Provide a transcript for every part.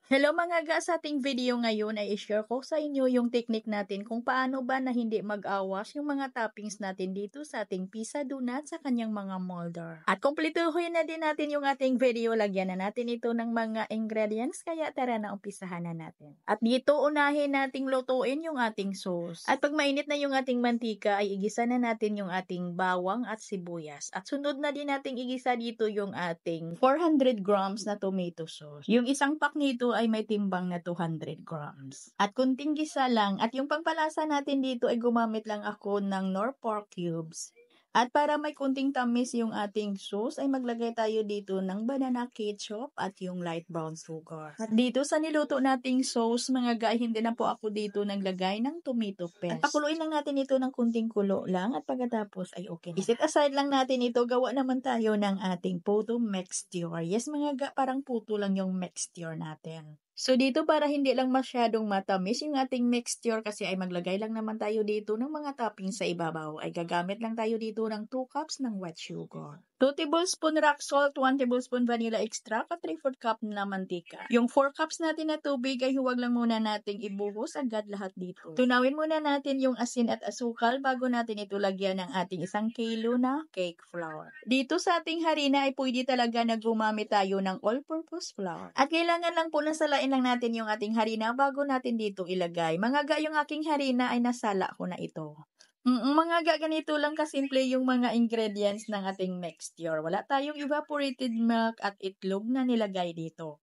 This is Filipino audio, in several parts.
Hello mga ga, sa ating video ngayon ay i-share ko sa inyo yung technique natin kung paano ba na hindi mag-awas yung mga toppings natin dito sa ating pizza donut sa kanyang mga molder. At kumpletuhin na din natin yung ating video, lagyan na natin ito ng mga ingredients, kaya tara na umpisahan na natin. At dito unahin nating lutuin yung ating sauce. At pag mainit na yung ating mantika ay igisa na natin yung ating bawang at sibuyas. At sunod na din nating igisa dito yung ating 400 grams na tomato sauce. Yung isang pack nito ay may timbang na 200 grams. At kunting gisa lang. At yung pangpalasa natin dito ay gumamit lang ako ng Knorr pork cubes. At para may kunting tamis yung ating sauce ay maglagay tayo dito ng banana ketchup at yung light brown sugar. At dito sa niluto nating sauce mga guys, hindi na po ako dito naglagay ng tomato paste. At pakuluin lang natin ito ng kunting kulo lang at pagkatapos ay okay na. Iset aside lang natin ito, gawa naman tayo ng ating puto mixture. Yes mga ga, parang puto lang yung mixture natin. So dito para hindi lang masyadong matamis yung ating mixture kasi ay maglagay lang naman tayo dito ng mga toppings sa ibabaw. Ay gagamit lang tayo dito ng 2 cups ng white sugar, 2 tablespoon rock salt, 1 tablespoon vanilla extract at 3/4 cup na mantika. Yung 4 cups natin na tubig ay huwag lang muna nating ibuhos agad lahat dito. Tunawin muna natin yung asin at asukal bago natin ito lagyan ng ating 1 kilo na cake flour. Dito sa ating harina ay pwede talaga na gumamit tayo ng all-purpose flour. At kailangan lang po nasalain lang natin yung ating harina bago natin dito ilagay. Mga ga, yung aking harina ay nasala ko na ito. Mga ga, ganito lang kasimple yung mga ingredients ng ating mixture. Wala tayong evaporated milk at itlog na nilagay dito.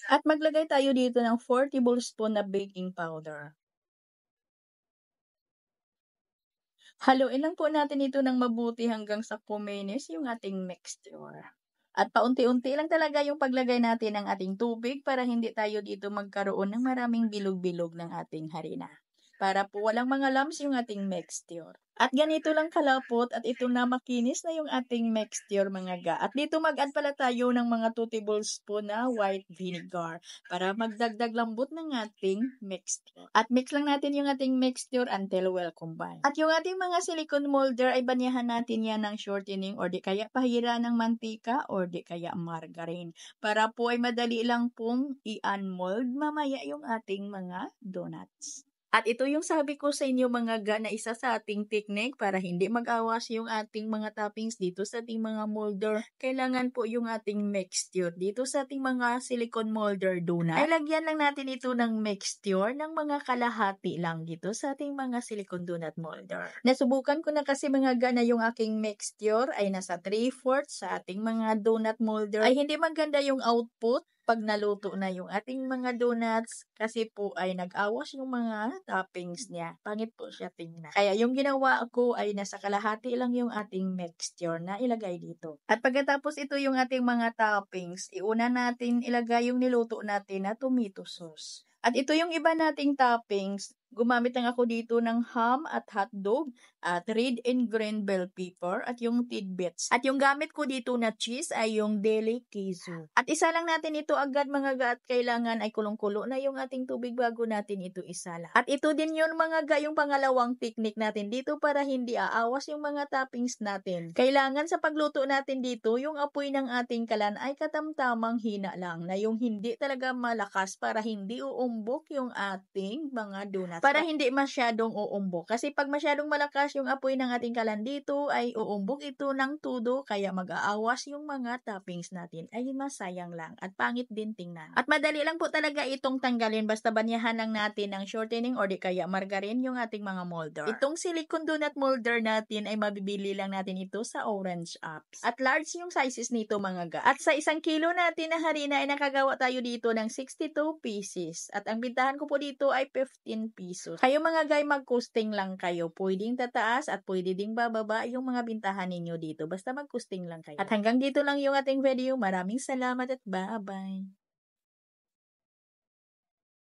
At maglagay tayo dito ng 4 tablespoon na baking powder. Haluin lang po natin ito ng mabuti hanggang sa kuminis yung ating mixture. At paunti-unti lang talaga yung paglagay natin ng ating tubig para hindi tayo dito magkaroon ng maraming bilog-bilog ng ating harina. Para po walang mga lumps yung ating mixture. At ganito lang kalapot at ito na makinis na yung ating mixture mga ga. At dito mag-add pala tayo ng mga 2 tablespoon na white vinegar para magdagdag lambot ng ating mixture. At mix lang natin yung ating mixture until well combined. At yung ating mga silicone molder ay banyahan natin yan ng shortening or di kaya pahira ng mantika or di kaya margarine. Para po ay madali lang pong i-unmold mamaya yung ating mga donuts. At ito yung sabi ko sa inyo mga ga na isa sa ating technique para hindi mag-awas yung ating mga toppings dito sa ating mga molder. Kailangan po yung ating mixture dito sa ating mga silicone molder donut. Ay lagyan lang natin ito ng mixture ng mga kalahati lang dito sa ating mga silicone donut molder. Nasubukan ko na kasi mga ga na yung aking mixture ay nasa 3/4 sa ating mga donut molder. Ay hindi maganda yung output pag naluto na yung ating mga donuts kasi po ay nag-awas yung mga toppings niya. Pangit po siya tingnan. Kaya yung ginawa ko ay nasa kalahati lang yung ating mixture na ilagay dito. At pagkatapos ito yung ating mga toppings, iuna natin ilagay yung niluto natin na tomato sauce. At ito yung iba nating toppings. Gumamit lang ako dito ng ham at hotdog at red and green bell pepper at yung tidbits. At yung gamit ko dito na cheese ay yung deli queso. At isa lang natin ito agad mga ga at kailangan ay kulong-kulo na yung ating tubig bago natin ito isala. At ito din yun mga ga yung pangalawang technique natin dito para hindi aawas yung mga toppings natin. Kailangan sa pagluto natin dito yung apoy ng ating kalan ay katamtamang hina lang na yung hindi talaga malakas para hindi uumbok yung ating mga donuts. Para hindi masyadong uumbok. Kasi pag masyadong malakas yung apoy ng ating kalan dito ay uumbok ito ng tudo kaya mag-aawas yung mga toppings natin. Ay masayang lang at pangit din tingnan. At madali lang po talaga itong tanggalin basta banyahan lang natin ng shortening or di kaya margarine yung ating mga molder. Itong silicone donut molder natin ay mabibili lang natin ito sa Orange Apps. At large yung sizes nito mga ga. At sa 1 kilo natin na harina ay nakagawa tayo dito ng 62 pieces. At ang bintahan ko po dito ay 15 pesos. Kayo mga guy, mag-costing lang kayo. Pwedeng tataas at pwede ding bababa yung mga bintahan ninyo dito. Basta mag-costing lang kayo. At hanggang dito lang yung ating video. Maraming salamat at bye-bye.